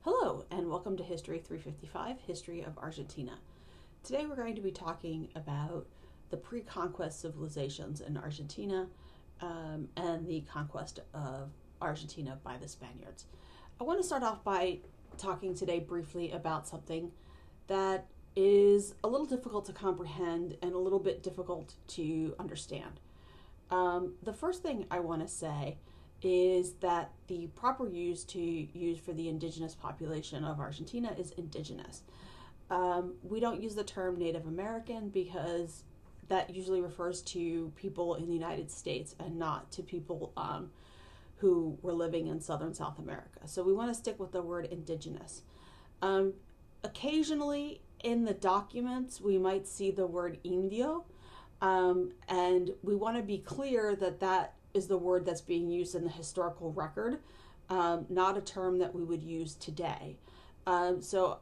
Hello, and welcome to History 355, History of Argentina. Today we're going to be talking about the pre-conquest civilizations in Argentina and the conquest of Argentina by the Spaniards. I want to start off by talking today briefly about something that is a little difficult to comprehend and a little bit difficult to understand. The first thing I want to say is that the proper use for the indigenous population of Argentina is indigenous. We don't use the term Native American because that usually refers to people in the United States and not to people who were living in southern South America. So we want to stick with the word indigenous. Occasionally in the documents we might see the word indio, and we want to be clear that that is the word that's being used in the historical record, not a term that we would use today. So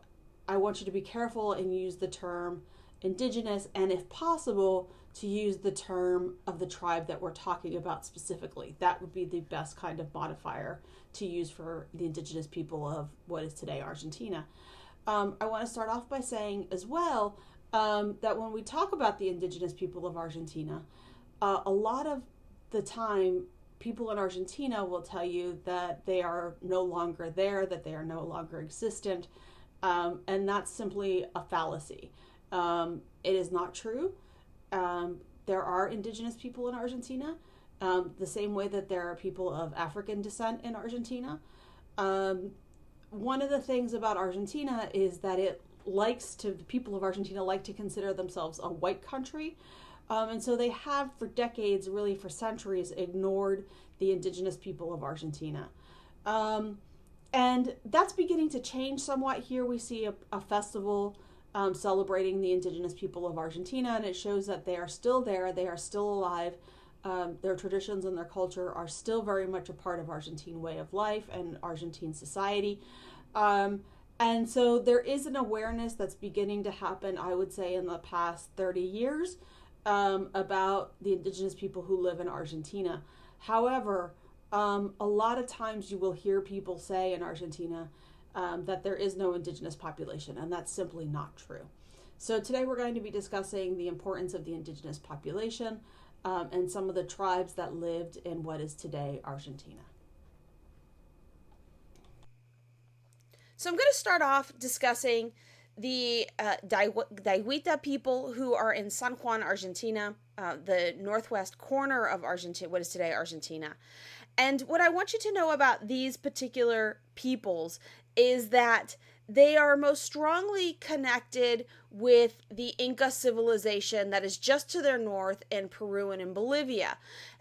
I want you to be careful and use the term indigenous, and if possible, to use the term of the tribe that we're talking about specifically. That would be the best kind of modifier to use for the indigenous people of what is today Argentina. I want to start off by saying as well that when we talk about the indigenous people of Argentina, a lot of the time people in Argentina will tell you that they are no longer there, that they are no longer existent, and that's simply a fallacy. It is not true. There are indigenous people in Argentina, the same way that there are people of African descent in Argentina. One of the things about Argentina is that the people of Argentina like to consider themselves a white country. And so they have for decades, really for centuries, ignored the indigenous people of Argentina. And that's beginning to change somewhat here. We see a festival celebrating the indigenous people of Argentina, and it shows that they are still there, they are still alive. Their traditions and their culture are still very much a part of Argentine way of life and Argentine society. And so there is an awareness that's beginning to happen, I would say, in the past 30 years. About the indigenous people who live in Argentina. However, a lot of times you will hear people say in Argentina that there is no indigenous population, and that's simply not true. So today we're going to be discussing the importance of the indigenous population and some of the tribes that lived in what is today Argentina. So I'm going to start off discussing the Daiguita people who are in San Juan, Argentina, the northwest corner of Argentina, what is today Argentina. And what I want you to know about these particular peoples is that they are most strongly connected with the Inca civilization that is just to their north in Peru and in Bolivia.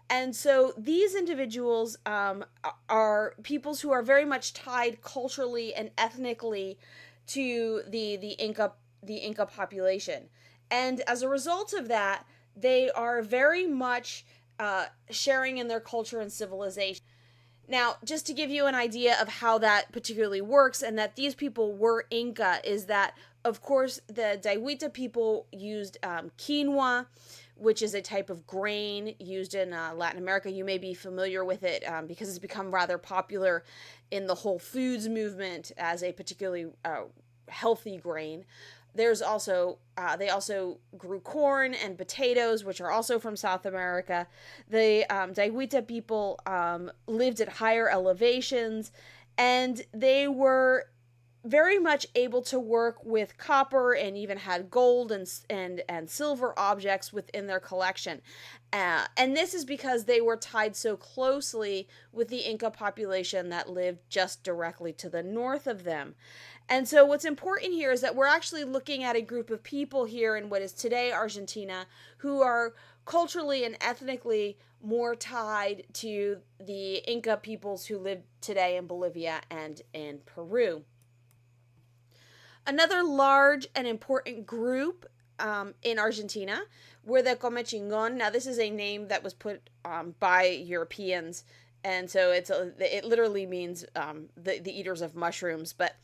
And so these individuals are peoples who are very much tied culturally and ethnically to the Inca population. And as a result of that, they are very much sharing in their culture and civilization. Now, just to give you an idea of how that particularly works and that these people were Inca, is that, of course, the Daiguita people used quinoa, which is a type of grain used in Latin America. You may be familiar with it because it's become rather popular in the Whole Foods movement as a particularly healthy grain. There's also they also grew corn and potatoes, which are also from South America. The Daiguita people lived at higher elevations, and they were very much able to work with copper and even had gold and silver objects within their collection. And this is because they were tied so closely with the Inca population that lived just directly to the north of them. And so what's important here is that we're actually looking at a group of people here in what is today Argentina who are culturally and ethnically more tied to the Inca peoples who live today in Bolivia and in Peru. Another large and important group in Argentina were the Comechingon. Now, this is a name that was put by Europeans, and so it literally means the eaters of mushrooms. But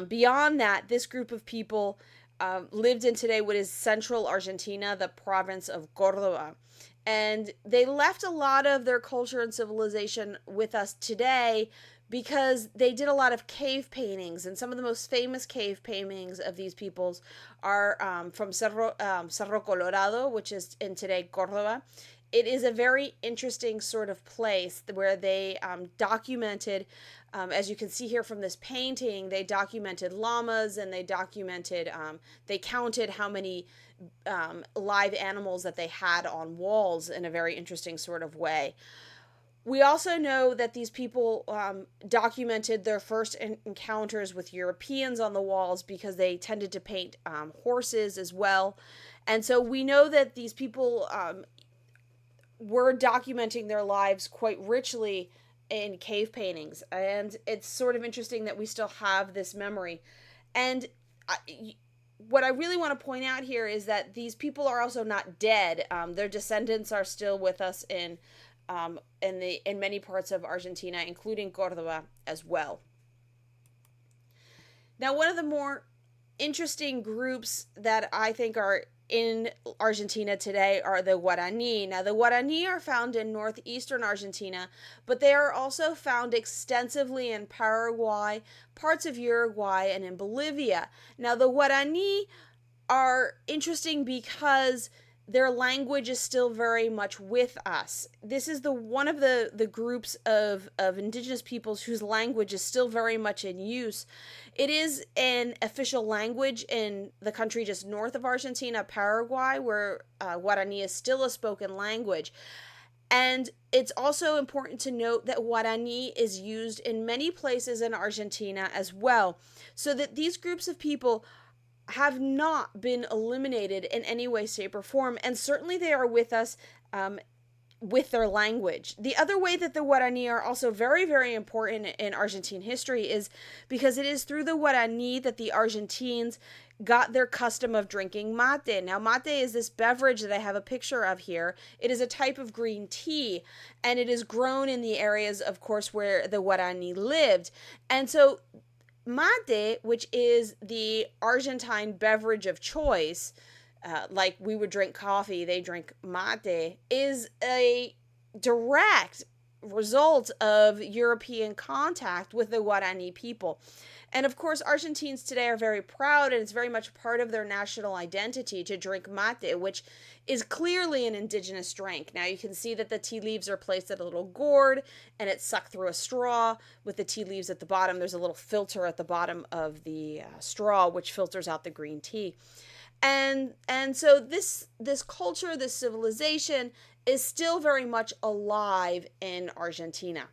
beyond that, this group of people lived in today what is central Argentina, the province of Cordoba. And they left a lot of their culture and civilization with us today because they did a lot of cave paintings, and some of the most famous cave paintings of these peoples are from Cerro Colorado, which is in today Cordoba. It is a very interesting sort of place where they documented, as you can see here from this painting, they documented llamas, and they counted how many live animals that they had on walls in a very interesting sort of way. We also know that these people documented their first encounters with Europeans on the walls because they tended to paint horses as well. And so we know that these people were documenting their lives quite richly in cave paintings. And it's sort of interesting that we still have this memory. And what I really want to point out here is that these people are also not dead. Their descendants are still with us in many parts of Argentina, including Cordoba as well. Now, one of the more interesting groups that I think are in Argentina today are the Guarani. Now, the Guarani are found in northeastern Argentina, but they are also found extensively in Paraguay, parts of Uruguay, and in Bolivia. Now, the Guarani are interesting because their language is still very much with us. This is one of the groups of indigenous peoples whose language is still very much in use. It is an official language in the country just north of Argentina, Paraguay, where Guarani is still a spoken language. And it's also important to note that Guarani is used in many places in Argentina as well, so that these groups of people have not been eliminated in any way, shape, or form, and certainly they are with us with their language. The other way that the Guarani are also very, very important in Argentine history is because it is through the Guarani that the Argentines got their custom of drinking mate. Now, mate is this beverage that I have a picture of here. It is a type of green tea, and it is grown in the areas, of course, where the Guarani lived. And so mate, which is the Argentine beverage of choice, like we would drink coffee, they drink mate, is a direct result of European contact with the Guarani people. And of course, Argentines today are very proud, and it's very much part of their national identity to drink mate, which is clearly an indigenous drink. Now you can see that the tea leaves are placed at a little gourd, and it's sucked through a straw with the tea leaves at the bottom. There's a little filter at the bottom of the straw, which filters out the green tea. And so this culture, this civilization is still very much alive in Argentina.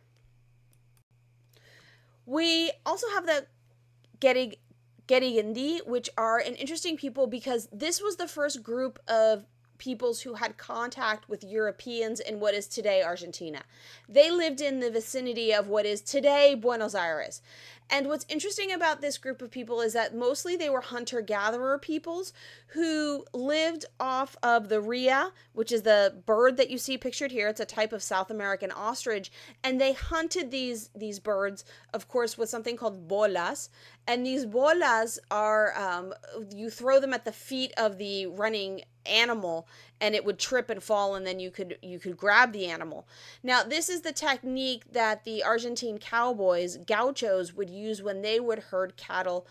We also have the Geriguindi, which are an interesting people because this was the first group of peoples who had contact with Europeans in what is today Argentina. They lived in the vicinity of what is today Buenos Aires. And what's interesting about this group of people is that mostly they were hunter-gatherer peoples who lived off of the rhea, which is the bird that you see pictured here. It's a type of South American ostrich. And they hunted these birds, of course, with something called bolas. And these bolas are, you throw them at the feet of the running animal, and it would trip and fall, and then you could grab the animal. Now, this is the technique that the Argentine cowboys, gauchos, would use when they would herd cattle,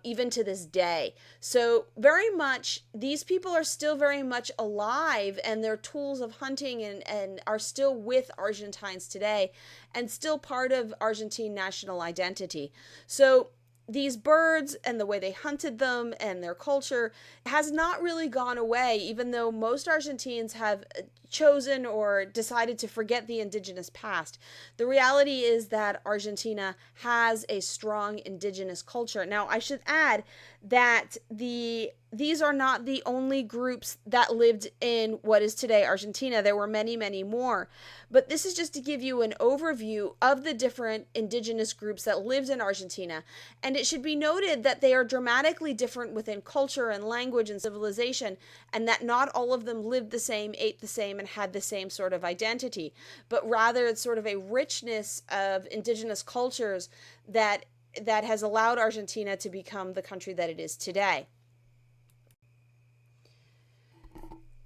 even to this day. So very much, these people are still very much alive, and their tools of hunting and are still with Argentines today, and still part of Argentine national identity. So these birds and the way they hunted them and their culture has not really gone away, even though most Argentines have chosen or decided to forget the indigenous past. The reality is that Argentina has a strong indigenous culture. Now, I should add that these are not the only groups that lived in what is today Argentina. There were many, many more. But this is just to give you an overview of the different indigenous groups that lived in Argentina. And it should be noted that they are dramatically different within culture and language and civilization, and that not all of them lived the same, ate the same, and had the same sort of identity. But rather, it's sort of a richness of indigenous cultures that has allowed Argentina to become the country that it is today.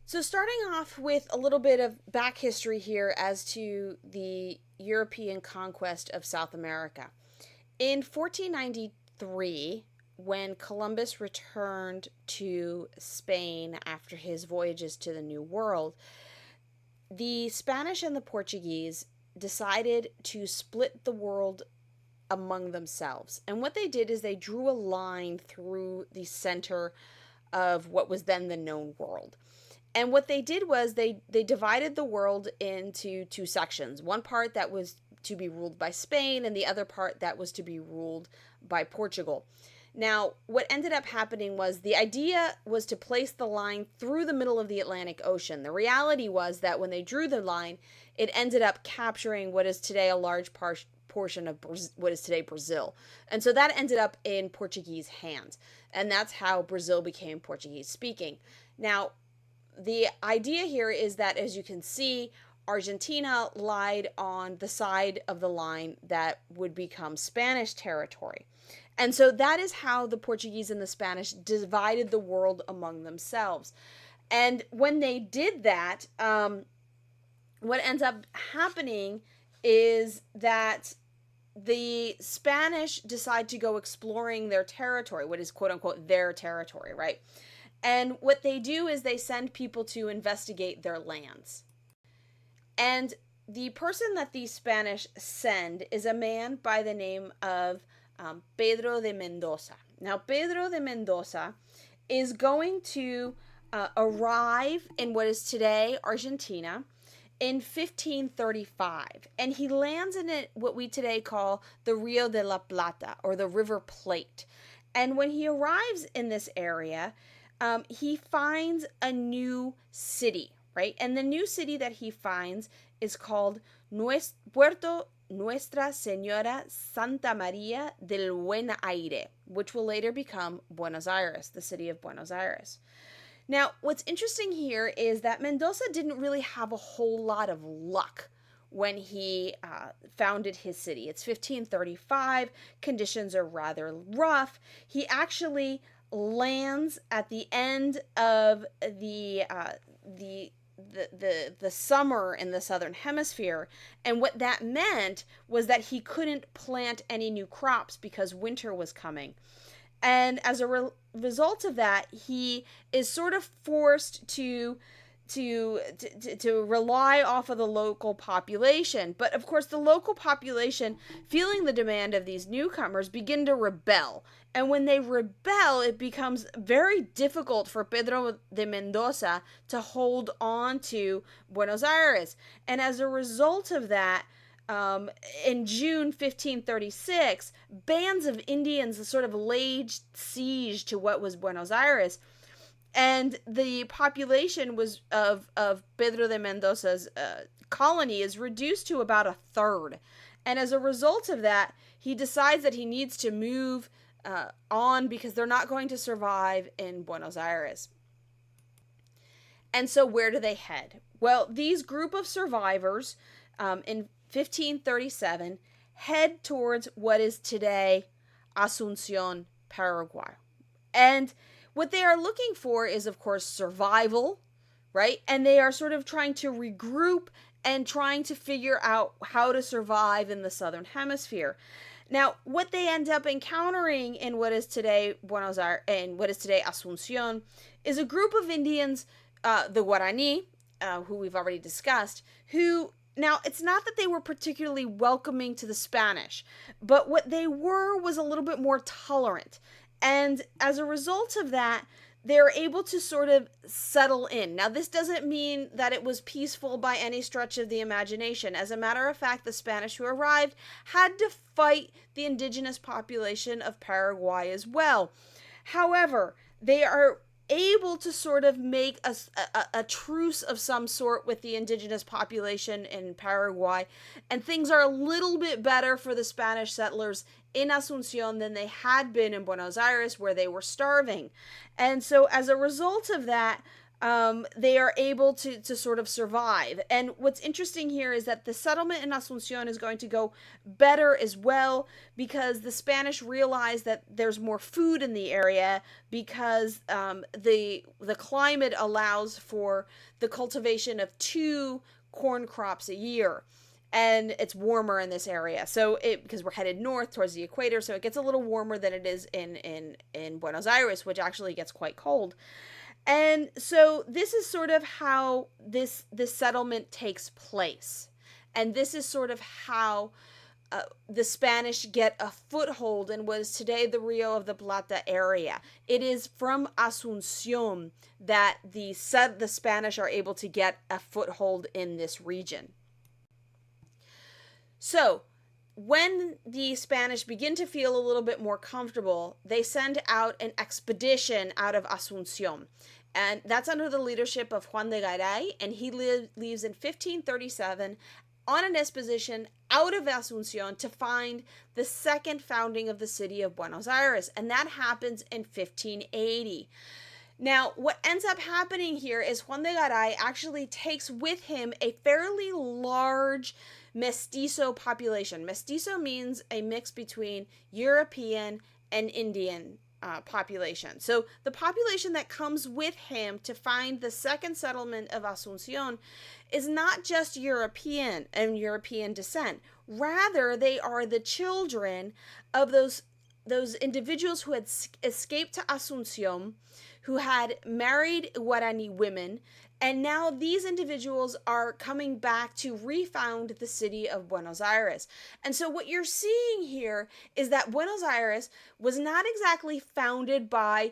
So starting off with a little bit of back history here as to the European conquest of South America. In 1493, when Columbus returned to Spain after his voyages to the New World, the Spanish and the Portuguese decided to split the world among themselves. And what they did is they drew a line through the center of what was then the known world. And what they did was they divided the world into two sections. One part that was to be ruled by Spain, and the other part that was to be ruled by Portugal. Now, what ended up happening was the idea was to place the line through the middle of the Atlantic Ocean. The reality was that when they drew the line, it ended up capturing what is today a large portion of what is today Brazil. And so that ended up in Portuguese hands. And that's how Brazil became Portuguese speaking. Now, the idea here is that, as you can see, Argentina lied on the side of the line that would become Spanish territory. And so that is how the Portuguese and the Spanish divided the world among themselves. And when they did that, what ends up happening is that the Spanish decide to go exploring their territory, what is quote unquote their territory, right? And what they do is they send people to investigate their lands. And the person that the Spanish send is a man by the name of Pedro de Mendoza. Now, Pedro de Mendoza is going to arrive in what is today Argentina in 1535. And he lands in what we today call the Rio de la Plata, or the River Plate. And when he arrives in this area, he finds a new city, right? And the new city that he finds is called Puerto Nuestra Señora Santa María del Buen Aire, which will later become Buenos Aires, the city of Buenos Aires. Now, what's interesting here is that Mendoza didn't really have a whole lot of luck when he founded his city. It's 1535. Conditions are rather rough. He actually lands at the end of the summer in the southern hemisphere, and what that meant was that he couldn't plant any new crops because winter was coming. And as a result of that, he is sort of forced to rely off of the local population. But of course, the local population, feeling the demand of these newcomers, begin to rebel. And when they rebel, it becomes very difficult for Pedro de Mendoza to hold on to Buenos Aires. And as a result of that, in June 1536, bands of Indians sort of laid siege to what was Buenos Aires. And the population was of Pedro de Mendoza's colony is reduced to about a third. And as a result of that, he decides that he needs to move on because they're not going to survive in Buenos Aires. And so where do they head? Well, these group of survivors in 1537 head towards what is today Asunción, Paraguay. And what they are looking for is, of course, survival, right? And they are sort of trying to regroup and trying to figure out how to survive in the southern hemisphere. Now, what they end up encountering in what is today Buenos Aires and what is today Asunción is a group of Indians, the Guarani, who we've already discussed, who now, it's not that they were particularly welcoming to the Spanish, but what they were was a little bit more tolerant. And as a result of that, they're able to sort of settle in. Now, this doesn't mean that it was peaceful by any stretch of the imagination. As a matter of fact, the Spanish who arrived had to fight the indigenous population of Paraguay as well. However, they are able to sort of make a truce of some sort with the indigenous population in Paraguay, and things are a little bit better for the Spanish settlers in Asunción than they had been in Buenos Aires, where they were starving. And so as a result of that, they are able to sort of survive. And what's interesting here is that the settlement in Asunción is going to go better as well, because the Spanish realize that there's more food in the area, because the climate allows for the cultivation of 2 corn crops a year. and it's warmer in this area. So because we're headed north towards the equator, so it gets a little warmer than it is in Buenos Aires, which actually gets quite cold. And so this is sort of how this settlement takes place. And this is sort of how the Spanish get a foothold in what is today the Rio of the Plata area. It is from Asunción that the Spanish are able to get a foothold in this region. So, when the Spanish begin to feel a little bit more comfortable, they send out an expedition out of Asunción. And that's under the leadership of Juan de Garay, and he leaves in 1537 on an expedition out of Asunción to find the second founding of the city of Buenos Aires, and that happens in 1580. Now, what ends up happening here is Juan de Garay actually takes with him a fairly large mestizo population. Mestizo means a mix between European and Indian population. So the population that comes with him to find the second settlement of Asunción is not just European and European descent. Rather, they are the children of those individuals who had escaped to Asunción, who had married Guarani women, and now these individuals are coming back to refound the city of Buenos Aires. And so what you're seeing here is that Buenos Aires was not exactly founded by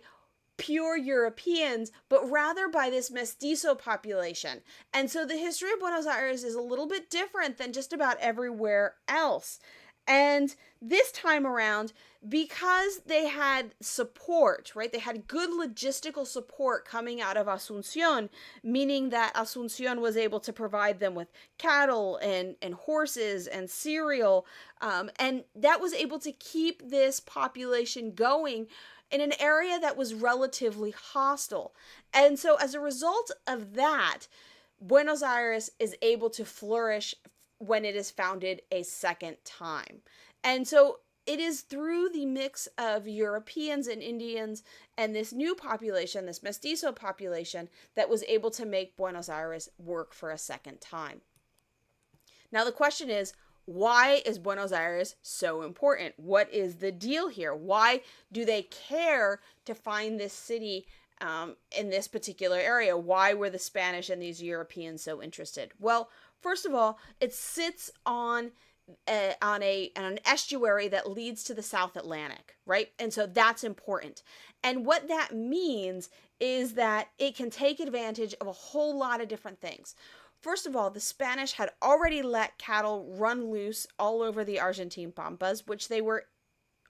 pure Europeans, but rather by this mestizo population. And so the history of Buenos Aires is a little bit different than just about everywhere else. And this time around, because they had support, right? They had good logistical support coming out of Asunción, meaning that Asunción was able to provide them with cattle and horses and cereal. And that was able to keep this population going in an area that was relatively hostile. And so as a result of that, Buenos Aires is able to flourish when it is founded a second time. And so it is through the mix of Europeans and Indians and this new population, this mestizo population, that was able to make Buenos Aires work for a second time. Now the question is, why is Buenos Aires so important? What is the deal here? Why do they care to find this city in this particular area? Why were the Spanish and these Europeans so interested? Well, first of all, it sits on an estuary that leads to the South Atlantic, right? And so that's important. And what that means is that it can take advantage of a whole lot of different things. First of all, the Spanish had already let cattle run loose all over the Argentine pampas, which they were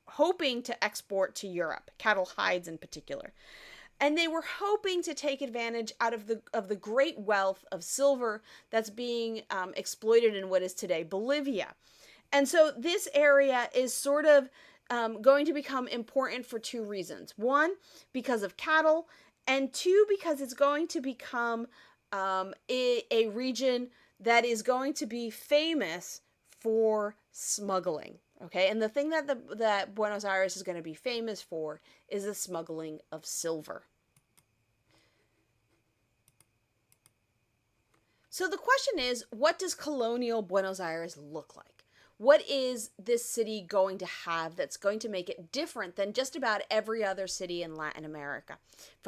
hoping to export to Europe, cattle hides in particular. And they were hoping to take advantage out of the great wealth of silver that's being exploited in what is today Bolivia. And so this area is sort of going to become important for two reasons. One, because of cattle, and two, because it's going to become a region that is going to be famous for smuggling. Okay, and the thing that Buenos Aires is going to be famous for is the smuggling of silver. So the question is, what does colonial Buenos Aires look like? What is this city going to have that's going to make it different than just about every other city in Latin America?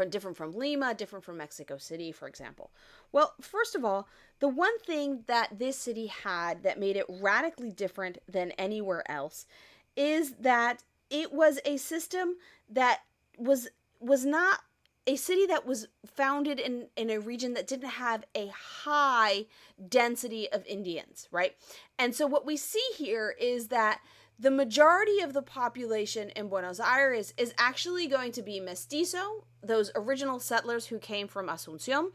Different from Lima, different from Mexico City, for example. Well, first of all, the one thing that this city had that made it radically different than anywhere else is that it was a system that was not a city that was founded in a region that didn't have a high density of Indians, right? And so what we see here is that the majority of the population in Buenos Aires is actually going to be mestizo, those original settlers who came from Asunción.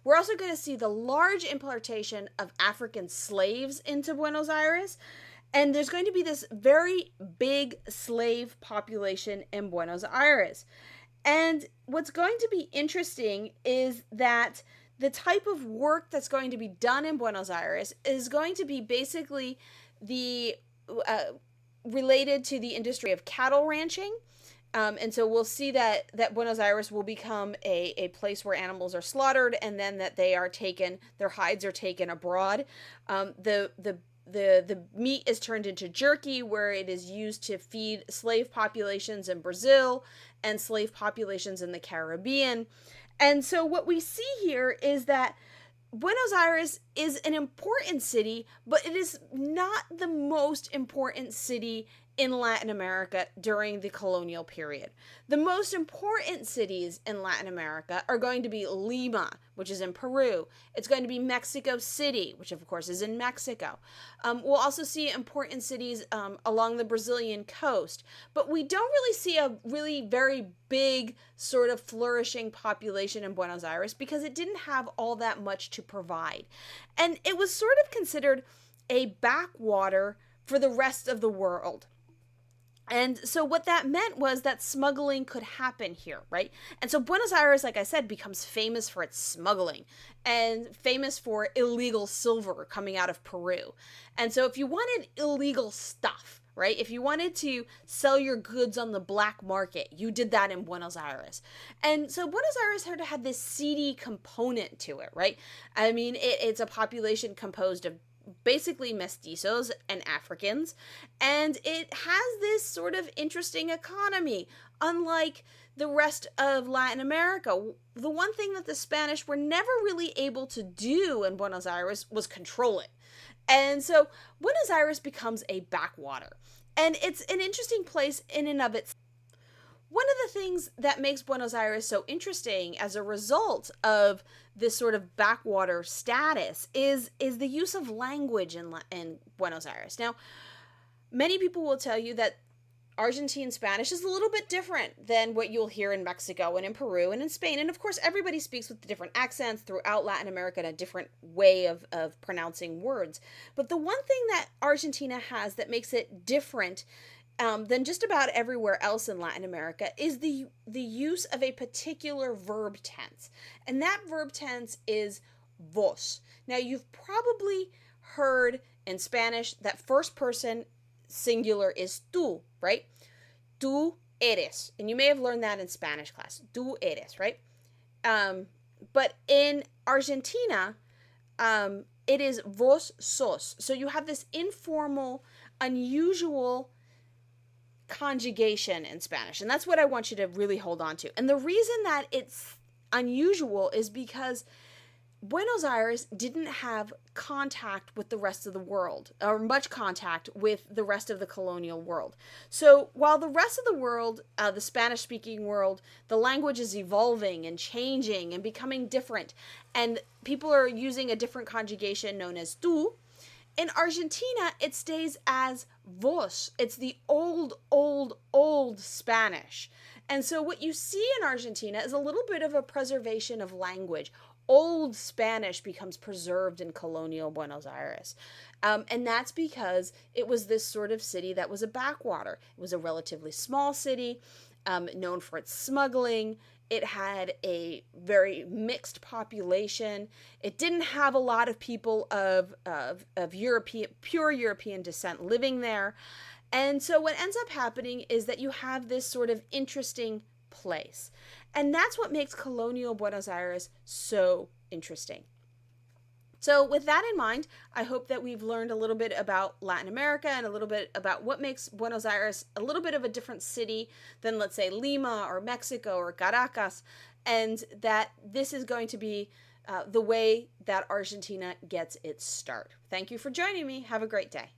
We're also going to see the large importation of African slaves into Buenos Aires. And there's going to be this very big slave population in Buenos Aires. And what's going to be interesting is that the type of work that's going to be done in Buenos Aires is going to be basically related to the industry of cattle ranching. And so we'll see that Buenos Aires will become a place where animals are slaughtered and then that they are taken, their hides are taken abroad. The the meat is turned into jerky, where it is used to feed slave populations in Brazil and slave populations in the Caribbean. And so what we see here is that Buenos Aires is an important city, but it is not the most important city in Latin America during the colonial period. The most important cities in Latin America are going to be Lima, which is in Peru. It's going to be Mexico City, which of course is in Mexico. We'll also see important cities along the Brazilian coast, but we don't really see a really very big sort of flourishing population in Buenos Aires because it didn't have all that much to provide. And it was sort of considered a backwater for the rest of the world. And so what that meant was that smuggling could happen here, right? And so Buenos Aires, like I said, becomes famous for its smuggling and famous for illegal silver coming out of Peru. And so if you wanted illegal stuff, right? If you wanted to sell your goods on the black market, you did that in Buenos Aires. And so Buenos Aires had this seedy component to it, right? I mean, it's a population composed of basically mestizos and Africans, and it has this sort of interesting economy. Unlike the rest of Latin America, the one thing that the Spanish were never really able to do in Buenos Aires was control it. And so Buenos Aires becomes a backwater, and it's an interesting place in and of itself. One of the things that makes Buenos Aires so interesting as a result of this sort of backwater status is the use of language in Buenos Aires. Now, many people will tell you that Argentine Spanish is a little bit different than what you'll hear in Mexico and in Peru and in Spain. And of course, everybody speaks with different accents throughout Latin America and a different way of pronouncing words. But the one thing that Argentina has that makes it different than just about everywhere else in Latin America is the use of a particular verb tense. And that verb tense is vos. Now, you've probably heard in Spanish that first person singular is tú, right? Tú eres. And you may have learned that in Spanish class. Tú eres, right? But in Argentina, it is vos sos. So you have this informal, unusual conjugation in Spanish. And that's what I want you to really hold on to. And the reason that it's unusual is because Buenos Aires didn't have contact with the rest of the world, or much contact with the rest of the colonial world. So while the rest of the world, the Spanish-speaking world, the language is evolving and changing and becoming different, and people are using a different conjugation known as tú, in Argentina, it stays as vos. It's the old Spanish. And so what you see in Argentina is a little bit of a preservation of language. Old Spanish becomes preserved in colonial Buenos Aires. And that's because it was this sort of city that was a backwater. It was a relatively small city, known for its smuggling. It had a very mixed population. It didn't have a lot of people of pure European descent living there. And so what ends up happening is that you have this sort of interesting place. And that's what makes colonial Buenos Aires so interesting. So with that in mind, I hope that we've learned a little bit about Latin America and a little bit about what makes Buenos Aires a little bit of a different city than, let's say, Lima or Mexico or Caracas, and that this is going to be the way that Argentina gets its start. Thank you for joining me. Have a great day.